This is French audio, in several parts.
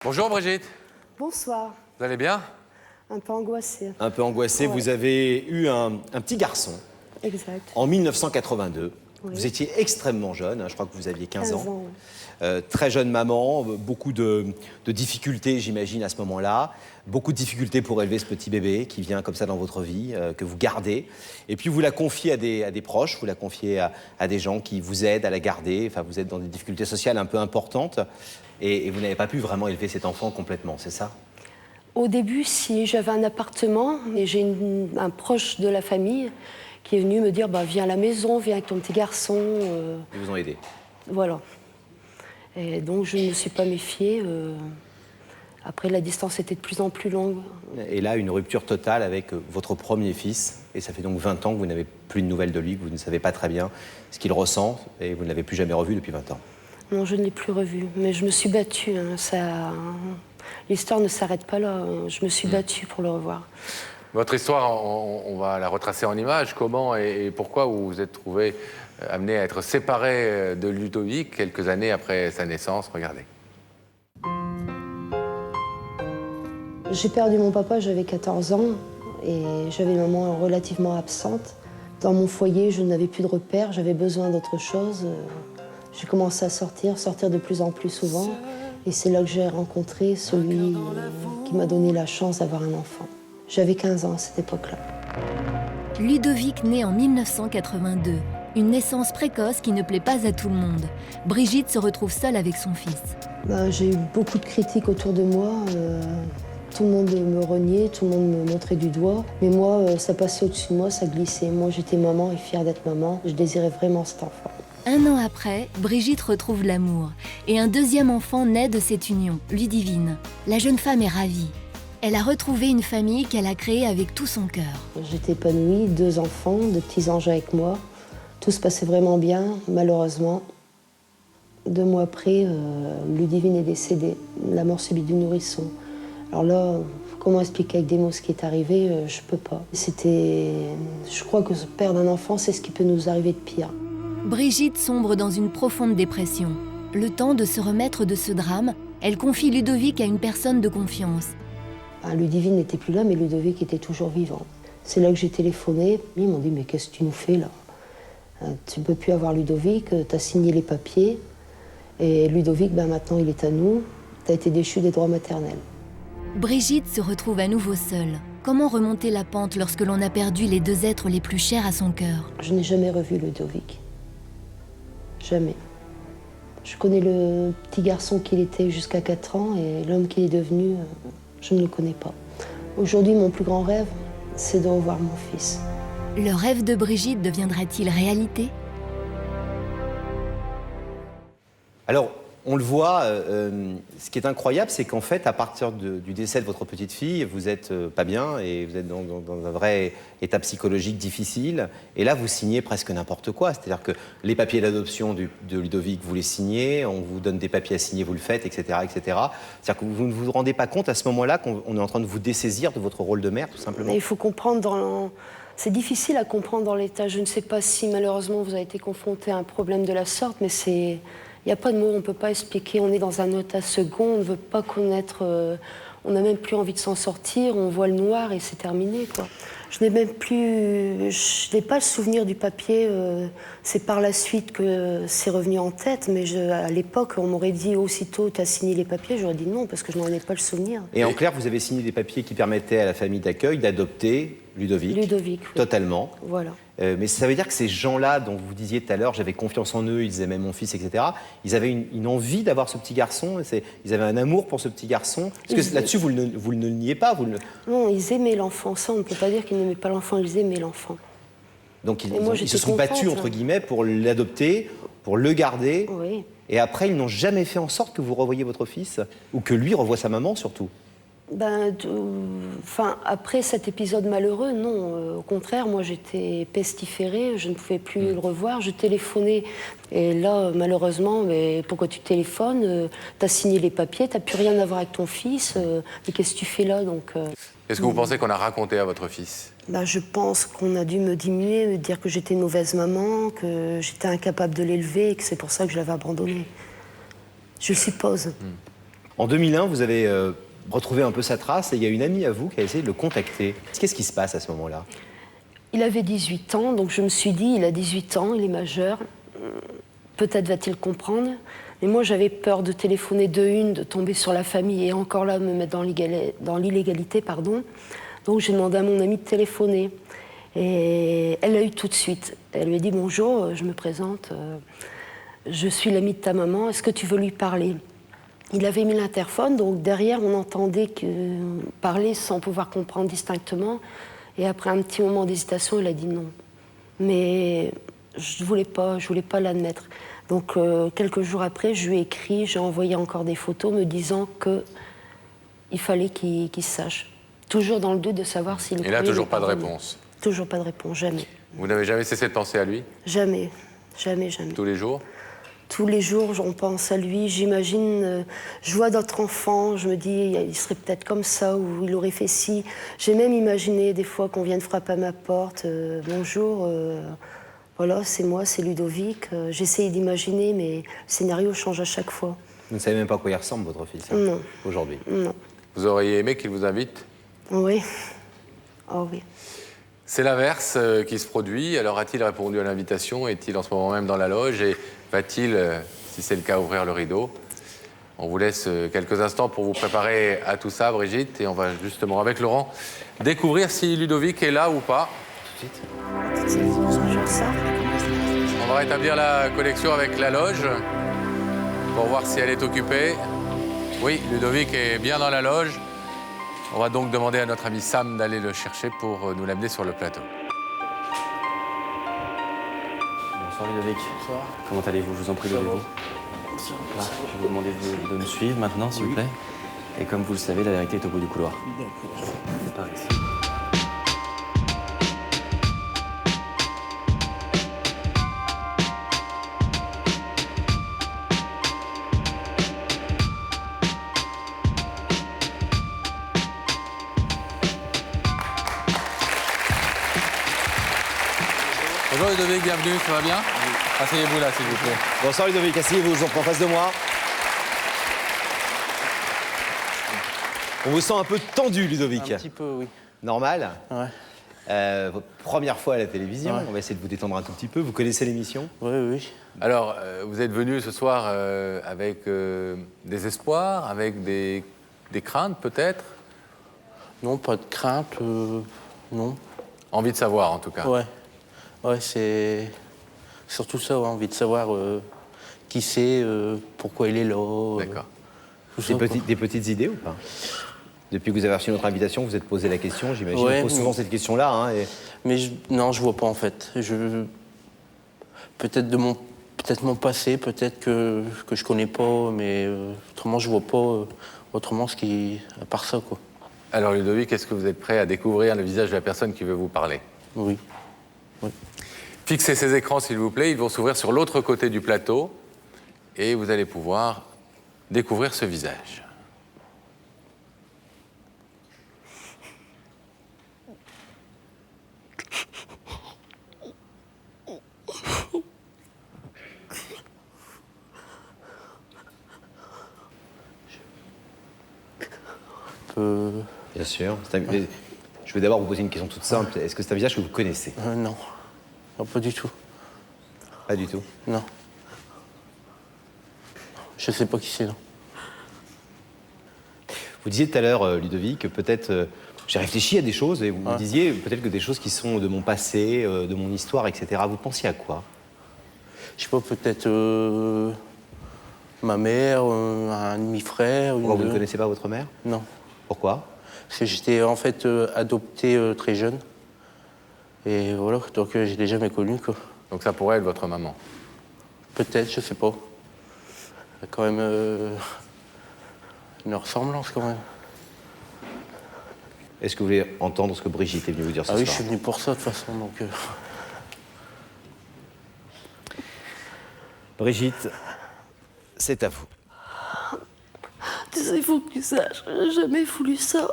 Bonjour Brigitte, Bonsoir. vous allez bien? Un peu angoissée. Un peu angoissé, Ouais. vous avez eu un petit garçon Exact. en 1982. Oui. Vous étiez extrêmement jeune, je crois que vous aviez 15 ans. 15 ans, Très jeune maman, beaucoup de difficultés, j'imagine, à ce moment-là. Beaucoup de difficultés pour élever ce petit bébé qui vient comme ça dans votre vie, que vous gardez. Et puis vous la confiez à des proches, vous la confiez à des gens qui vous aident à la garder. Enfin, vous êtes dans des difficultés sociales un peu importantes. Et vous n'avez pas pu vraiment élever cet enfant complètement, c'est ça? Au début, si j'avais un appartement, et j'ai un proche de la famille qui est venu me dire viens à la maison, viens avec ton petit garçon. Ils vous ont aidé. Voilà. Et donc je ne me suis pas méfiée. Après, la distance était de plus en plus longue. Et là, une rupture totale avec votre premier fils. Et ça fait donc 20 ans que vous n'avez plus de nouvelles de lui, que vous ne savez pas très bien ce qu'il ressent. Et vous ne l'avez plus jamais revu depuis 20 ans. Non, je ne l'ai plus revu. Mais je me suis battue. L'histoire ne s'arrête pas là. Je me suis battue pour le revoir. Votre histoire, on va la retracer en images. Comment et pourquoi vous vous êtes trouvé amené à être séparé de Ludovic quelques années après sa naissance? Regardez. J'ai perdu mon papa, j'avais 14 ans et j'avais une maman relativement absente. Dans mon foyer, je n'avais plus de repères, j'avais besoin d'autre chose. J'ai commencé à sortir de plus en plus souvent et c'est là que j'ai rencontré celui qui m'a donné la chance d'avoir un enfant. J'avais 15 ans à cette époque-là. Ludovic naît en 1982. Une naissance précoce qui ne plaît pas à tout le monde. Brigitte se retrouve seule avec son fils. J'ai eu beaucoup de critiques autour de moi. Tout le monde me reniait, tout le monde me montrait du doigt. Mais moi, ça passait au-dessus de moi, ça glissait. Moi, j'étais maman et fière d'être maman. Je désirais vraiment cet enfant. Un an après, Brigitte retrouve l'amour. Et un deuxième enfant naît de cette union, Ludivine. La jeune femme est ravie. Elle a retrouvé une famille qu'elle a créée avec tout son cœur. J'étais épanouie, 2 enfants, 2 petits anges avec moi. Tout se passait vraiment bien, malheureusement. 2 mois après, Ludivine est décédée, la mort subite du nourrisson. Alors là, comment expliquer avec des mots ce qui est arrivé, je peux pas. Je crois que perdre un enfant, c'est ce qui peut nous arriver de pire. Brigitte sombre dans une profonde dépression. Le temps de se remettre de ce drame, elle confie Ludovic à une personne de confiance. Ludivine n'était plus là, mais Ludovic était toujours vivant. C'est là que j'ai téléphoné. Ils m'ont dit, mais qu'est-ce que tu nous fais là? Tu ne peux plus avoir Ludovic, tu as signé les papiers. Et Ludovic, maintenant, il est à nous. Tu as été déchu des droits maternels. Brigitte se retrouve à nouveau seule. Comment remonter la pente lorsque l'on a perdu les 2 êtres les plus chers à son cœur? Je n'ai jamais revu Ludovic. Jamais. Je connais le petit garçon qu'il était jusqu'à 4 ans et l'homme qu'il est devenu, je ne le connais pas. Aujourd'hui, mon plus grand rêve, c'est de revoir mon fils. Le rêve de Brigitte deviendra-t-il réalité? Alors, on le voit, ce qui est incroyable, c'est qu'en fait, à partir du décès de votre petite fille, vous n'êtes pas bien et vous êtes dans un vrai état psychologique difficile. Et là, vous signez presque n'importe quoi. C'est-à-dire que les papiers d'adoption de Ludovic, vous les signez, on vous donne des papiers à signer, vous le faites, etc., etc. C'est-à-dire que vous ne vous rendez pas compte à ce moment-là qu'on est en train de vous dessaisir de votre rôle de mère, tout simplement. Il faut comprendre C'est difficile à comprendre dans l'état. Je ne sais pas si malheureusement vous avez été confronté à un problème de la sorte, mais il n'y a pas de mots, on ne peut pas expliquer. On est dans un état second, on ne veut pas connaître... on n'a même plus envie de s'en sortir, on voit le noir et c'est terminé, quoi. Je n'ai pas le souvenir du papier. C'est par la suite que c'est revenu en tête, mais à l'époque, on m'aurait dit aussitôt, tu as signé les papiers. J'aurais dit non, parce que je n'en ai pas le souvenir. Et en clair, vous avez signé des papiers qui permettaient à la famille d'accueil d'adopter Ludovic. Ludovic, oui. Totalement. Voilà. Mais ça veut dire que ces gens-là, dont vous disiez tout à l'heure, j'avais confiance en eux, ils aimaient mon fils, etc., ils avaient une envie d'avoir ce petit garçon, ils avaient un amour pour ce petit garçon. Parce que là-dessus, vous ne le niez pas. Non, ils aimaient l'enfant. Ça, on ne peut pas dire qu'ils n'aimaient pas l'enfant, ils aimaient l'enfant. Donc moi, ils se sont contente, battus, entre guillemets, pour l'adopter, pour le garder. Oui. Et après, ils n'ont jamais fait en sorte que vous revoyiez votre fils, ou que lui revoie sa maman, surtout. Après cet épisode malheureux, non. Au contraire, moi, j'étais pestiférée, je ne pouvais plus le revoir. Je téléphonais. Et là, malheureusement, mais pourquoi tu téléphones? Tu as signé les papiers, tu n'as plus rien à voir avec ton fils. Mais qu'est-ce que tu fais là Qu'est-ce que vous pensez qu'on a raconté à votre fils? Je pense qu'on a dû me diminuer, me dire que j'étais une mauvaise maman, que j'étais incapable de l'élever et que c'est pour ça que je l'avais abandonné. Je suppose. En 2001, vous avez retrouvé un peu sa trace et il y a une amie à vous qui a essayé de le contacter. Qu'est-ce qui se passe à ce moment-là? Il avait 18 ans, donc je me suis dit, il a 18 ans, il est majeur, peut-être va-t-il comprendre. Mais moi, j'avais peur de téléphoner de tomber sur la famille et encore là, me mettre dans l'illégalité, pardon. Donc j'ai demandé à mon amie de téléphoner. Et elle l'a eu tout de suite. Elle lui a dit, bonjour, je me présente, je suis l'amie de ta maman, est-ce que tu veux lui parler? Il avait mis l'interphone, donc derrière, on entendait parler sans pouvoir comprendre distinctement. Et après un petit moment d'hésitation, il a dit non. Mais je voulais pas l'admettre. Donc quelques jours après, je lui ai écrit, j'ai envoyé encore des photos me disant qu'il fallait qu'il sache. Toujours dans le doute de savoir s'il... Et là, toujours pas de réponse? Toujours pas de réponse, jamais. Vous n'avez jamais cessé de penser à lui? Jamais, jamais, jamais. Tous les jours? Tous les jours, on pense à lui. J'imagine, je vois d'autres enfants, je me dis, il serait peut-être comme ça, ou il aurait fait ci. J'ai même imaginé des fois qu'on vienne frapper à ma porte. Bonjour, voilà, c'est moi, c'est Ludovic. J'essaye d'imaginer, mais le scénario change à chaque fois. Vous ne savez même pas à quoi il ressemble, votre fils, hein, non. Aujourd'hui? Non. Vous auriez aimé qu'il vous invite? Oui. Oh oui. C'est l'inverse qui se produit. Alors, a-t-il répondu à l'invitation? Est-il en ce moment même dans la loge? Et va-t-il, si c'est le cas, ouvrir le rideau? On vous laisse quelques instants pour vous préparer à tout ça, Brigitte. Et on va justement, avec Laurent, découvrir si Ludovic est là ou pas. Tout de suite. On va rétablir la connexion avec la loge pour voir si elle est occupée. Oui, Ludovic est bien dans la loge. On va donc demander à notre ami Sam d'aller le chercher pour nous l'amener sur le plateau. Bonsoir Ludovic. Bonsoir. Comment allez-vous? Je vous en prie, levez-vous. Je vais vous demander de me suivre maintenant, s'il vous plaît. Et comme vous le savez, la vérité est au bout du couloir. D'accord. C'est par ici. Bonjour Ludovic, bienvenue, ça va bien? Asseyez-vous là, s'il vous plaît. Bonsoir Ludovic, asseyez-vous, je vous reprends en face de moi. On vous sent un peu tendu, Ludovic. Un petit peu, oui. Normal? Ouais. Votre première fois à la télévision, Ouais. on va essayer de vous détendre un tout petit peu. Vous connaissez l'émission? Oui, oui. Alors, vous êtes venu ce soir avec des espoirs, avec des craintes peut-être? Non, pas de crainte, non. Envie de savoir en tout cas. Ouais. Ouais, c'est surtout ça, ouais, envie de savoir qui c'est, pourquoi il est là. D'accord. Tout ça, quoi. Des petites idées ou pas? Depuis que vous avez reçu notre invitation, vous vous êtes posé la question, j'imagine. Ouais, on pose souvent cette question-là. Hein, Mais non, je vois pas en fait. Peut-être mon passé, peut-être que je connais pas, mais autrement je vois pas autrement à part ça, quoi. Alors Ludovic, est-ce que vous êtes prêt à découvrir le visage de la personne qui veut vous parler? Oui. Oui. Fixez ces écrans s'il vous plaît, ils vont s'ouvrir sur l'autre côté du plateau et vous allez pouvoir découvrir ce visage. Bien sûr. Je vais d'abord vous poser une question toute simple. Est-ce que c'est un visage que vous connaissez? Non. Non, pas du tout. Pas du tout. Non. Je sais pas qui c'est, non. Vous disiez tout à l'heure, Ludovic, que peut-être j'ai réfléchi à des choses et vous me disiez peut-être que des choses qui sont de mon passé, de mon histoire, etc. Vous pensiez à quoi? Je sais pas, peut-être ma mère, un demi-frère. Pourquoi vous ne connaissez pas votre mère? Non. Pourquoi? Parce que j'étais en fait adopté très jeune. Et voilà, donc je l'ai jamais connu, quoi. Donc ça pourrait être votre maman? Peut-être, je sais pas. Il y a quand même une ressemblance, quand même. Est-ce que vous voulez entendre ce que Brigitte est venue vous dire ce Ah oui, soir? je suis venu pour ça, de toute façon, donc... Brigitte, c'est à vous. Tu sais, il faut que tu saches, j'ai jamais voulu ça.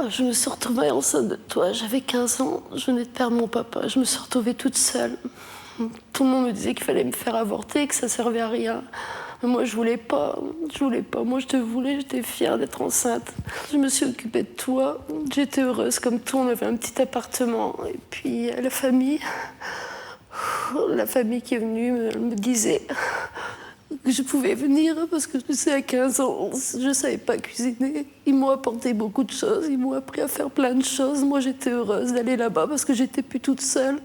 Je me suis retrouvée enceinte de toi, j'avais 15 ans, je venais de perdre mon papa, je me suis retrouvée toute seule. Tout le monde me disait qu'il fallait me faire avorter, que ça servait à rien. Moi, je voulais pas. Moi, je te voulais, j'étais fière d'être enceinte. Je me suis occupée de toi. J'étais heureuse comme toi. On avait un petit appartement. Et puis, la famille qui est venue me disait que je pouvais venir parce que tu sais, à 15 ans, je ne savais pas cuisiner. Ils m'ont apporté beaucoup de choses. Ils m'ont appris à faire plein de choses. Moi, j'étais heureuse d'aller là-bas parce que j'étais plus toute seule.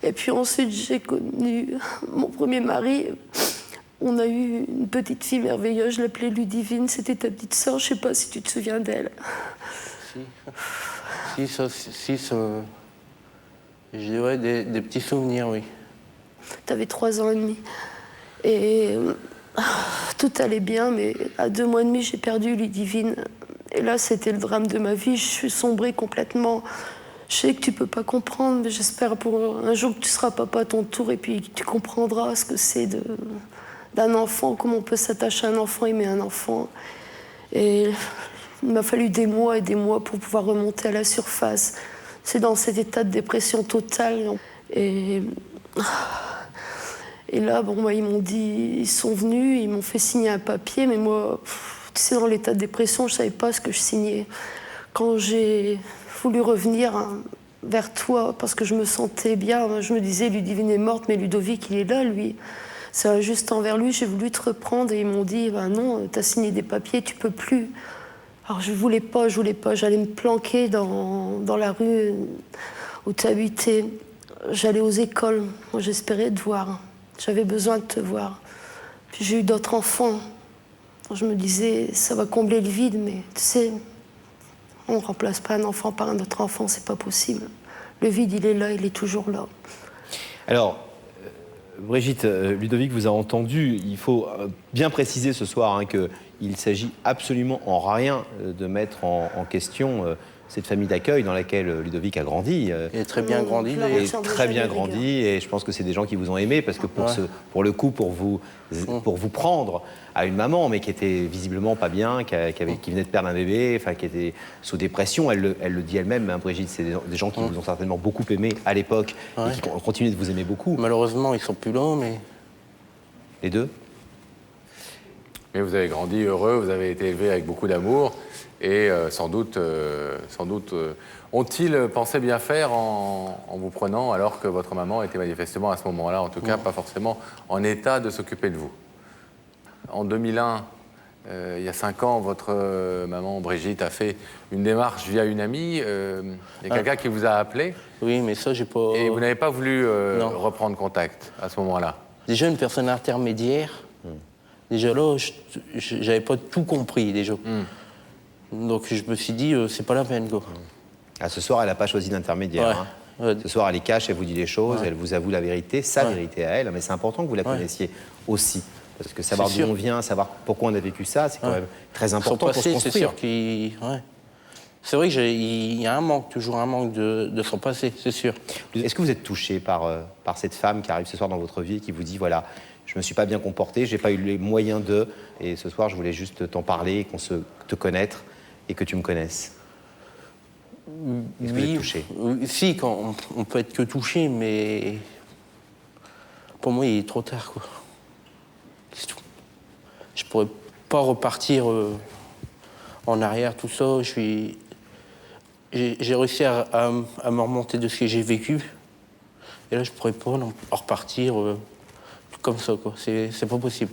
Et puis ensuite, j'ai connu mon premier mari. On a eu une petite fille merveilleuse, je l'appelais Ludivine, c'était ta petite sœur, je ne sais pas si tu te souviens d'elle. Si, je dirais des petits souvenirs, oui. Tu avais 3 ans et demi. Et tout allait bien, mais à 2 mois et demi, j'ai perdu Ludivine. Et là, c'était le drame de ma vie, je suis sombrée complètement. Je sais que tu ne peux pas comprendre, mais j'espère pour un jour que tu seras papa à ton tour et puis que tu comprendras ce que c'est d'un enfant, comment on peut s'attacher à un enfant, aimer un enfant. Et il m'a fallu des mois et des mois pour pouvoir remonter à la surface. C'est dans cet état de dépression totale. Et là, bon, ils m'ont dit, ils sont venus, ils m'ont fait signer un papier, mais moi, tu sais, dans l'état de dépression, je ne savais pas ce que je signais. Quand j'ai voulu revenir vers toi, parce que je me sentais bien, je me disais, Ludivine est morte, mais Ludovic, il est là, lui. C'est injuste envers lui, j'ai voulu te reprendre et ils m'ont dit, ben non, t'as signé des papiers, tu peux plus. Alors je voulais pas, j'allais me planquer dans la rue où tu habitais. J'allais aux écoles, moi j'espérais te voir, j'avais besoin de te voir. Puis j'ai eu d'autres enfants. Je me disais, ça va combler le vide, mais tu sais, on ne remplace pas un enfant par un autre enfant, c'est pas possible. Le vide, il est là, il est toujours là. Alors, Brigitte, Ludovic vous a entendu. Il faut bien préciser ce soir qu'il ne s'agit absolument en rien de mettre en question cette famille d'accueil dans laquelle Ludovic a grandi. Il est très bien grandi. Il est très bien grandi et je pense que c'est des gens qui vous ont aimé parce que pour le coup, pour vous prendre à une maman, mais qui était visiblement pas bien, qui venait de perdre un bébé, qui était sous dépression, elle le dit elle-même, hein, Brigitte, c'est des gens qui vous ont certainement beaucoup aimé à l'époque et qui continuent de vous aimer beaucoup. Malheureusement, ils sont plus là, mais... Les deux? Mais vous avez grandi heureux, vous avez été élevé avec beaucoup d'amour et sans doute ont-ils pensé bien faire en vous prenant alors que votre maman était manifestement à ce moment-là, en tout cas, pas forcément en état de s'occuper de vous. En 2001, il y a 5 ans, votre maman Brigitte a fait une démarche via une amie. Il y a quelqu'un qui vous a appelé. Oui, mais ça, j'ai pas... Et vous n'avez pas voulu reprendre contact à ce moment-là. Déjà, une personne intermédiaire. Déjà là, j'avais pas tout compris, déjà. Donc je me suis dit, c'est pas la peine, quoi. Ah, ce soir, elle n'a pas choisi d'intermédiaire. Ce soir, elle est cash, elle vous dit les choses, elle vous avoue la vérité, sa vérité à elle. Mais c'est important que vous la connaissiez aussi. Parce que savoir d'où on vient, savoir pourquoi on a vécu ça, c'est quand même très important pour se construire. C'est sûr qu'il... C'est vrai qu'il y a un manque, toujours un manque de son passé, c'est sûr. Est-ce que vous êtes touché par cette femme qui arrive ce soir dans votre vie et qui vous dit, voilà, je ne me suis pas bien comporté, je n'ai pas eu les moyens de... Et ce soir, je voulais juste t'en parler, te connaître et que tu me connaisses. Est-ce que vous êtes touché? Si, quand on peut être que touché, mais pour moi, il est trop tard, quoi. C'est tout. Je pourrais pas repartir en arrière, tout ça. J'ai réussi à me remonter de ce que j'ai vécu. Et là, je pourrais pas en repartir comme ça, quoi. C'est pas possible.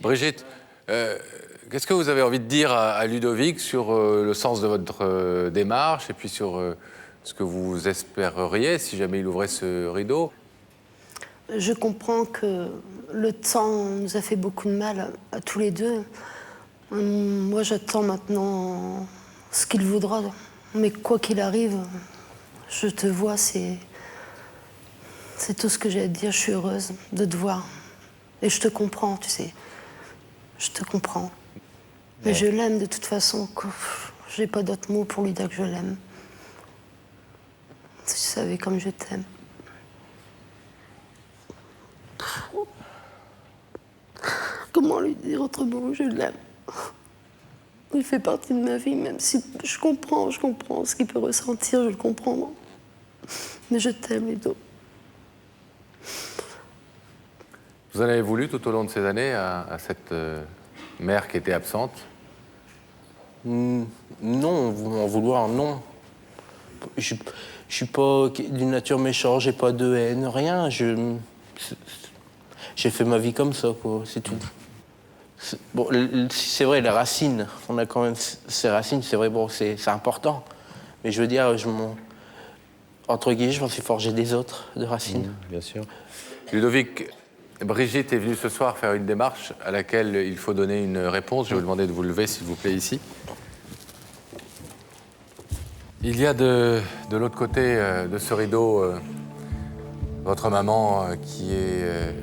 Brigitte, qu'est-ce que vous avez envie de dire à Ludovic sur le sens de votre démarche et puis sur ce que vous espéreriez si jamais il ouvrait ce rideau? Je comprends que le temps nous a fait beaucoup de mal à tous les deux. Moi, j'attends maintenant ce qu'il voudra. Mais quoi qu'il arrive, je te vois, c'est tout ce que j'ai à te dire. Je suis heureuse de te voir. Et je te comprends, tu sais. Je te comprends. Mais je l'aime de toute façon. J'ai pas d'autres mots pour lui dire que je l'aime. Si tu savais comme je t'aime. Comment lui dire autrement? Je l'aime. Il fait partie de ma vie, même si je comprends ce qu'il peut ressentir, je le comprends. Mais je t'aime, Ludo. Vous en avez voulu tout au long de ces années à cette mère qui était absente? Non, en vouloir, non. Je suis pas d'une nature méchante, j'ai pas de haine, rien. J'ai fait ma vie comme ça, quoi, c'est tout. Bon, c'est vrai, les racines, on a quand même ces racines, c'est vrai, bon, c'est important. Mais je veux dire, entre guillemets, je m'en suis forgé des autres de racines. Bien sûr. Ludovic, Brigitte est venue ce soir faire une démarche à laquelle il faut donner une réponse. Je vais vous demander de vous lever, s'il vous plaît, ici. Il y a de l'autre côté de ce rideau votre maman qui est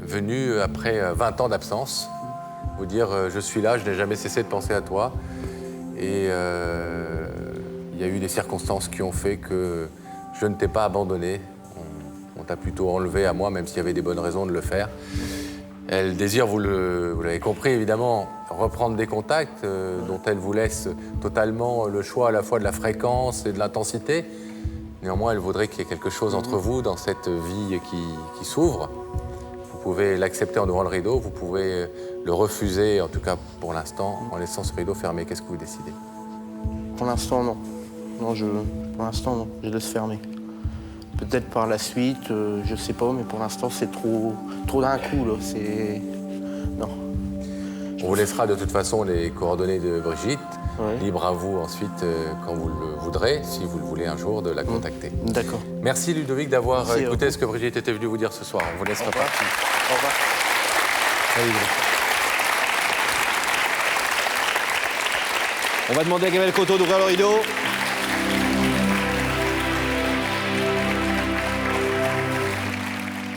venue après 20 ans d'absence vous dire je suis là, je n'ai jamais cessé de penser à toi. Et il y a eu des circonstances qui ont fait que je ne t'ai pas abandonné. On t'a plutôt enlevé à moi, même s'il y avait des bonnes raisons de le faire. Elle désire, vous l'avez compris évidemment, reprendre des contacts dont elle vous laisse totalement le choix à la fois de la fréquence et de l'intensité. Néanmoins, elle voudrait qu'il y ait quelque chose entre vous dans cette vie qui s'ouvre. Vous pouvez l'accepter en ouvrant le rideau, vous pouvez le refuser, en tout cas pour l'instant, en laissant ce rideau fermé. Qu'est-ce que vous décidez? Pour l'instant, non. Pour l'instant, non. Je laisse fermer. Peut-être par la suite, je sais pas, mais pour l'instant, c'est trop d'un coup, là. C'est... Non. On vous laissera de toute façon les coordonnées de Brigitte. Ouais. Libre à vous ensuite, quand vous le voudrez, si vous le voulez un jour, de la contacter. D'accord. Merci Ludovic d'avoir Merci, écouté ce que Brigitte était venue vous dire ce soir. On vous laisse Au revoir. repartir. Au revoir. Allez, Ludovic. On va demander à Gabriel Coteau d'ouvrir le rideau.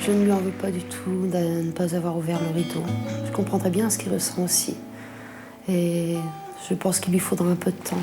Je ne lui en veux pas du tout de ne pas avoir ouvert le rideau. Je comprends très bien ce qu'il ressent aussi. Et je pense qu'il lui faudra un peu de temps.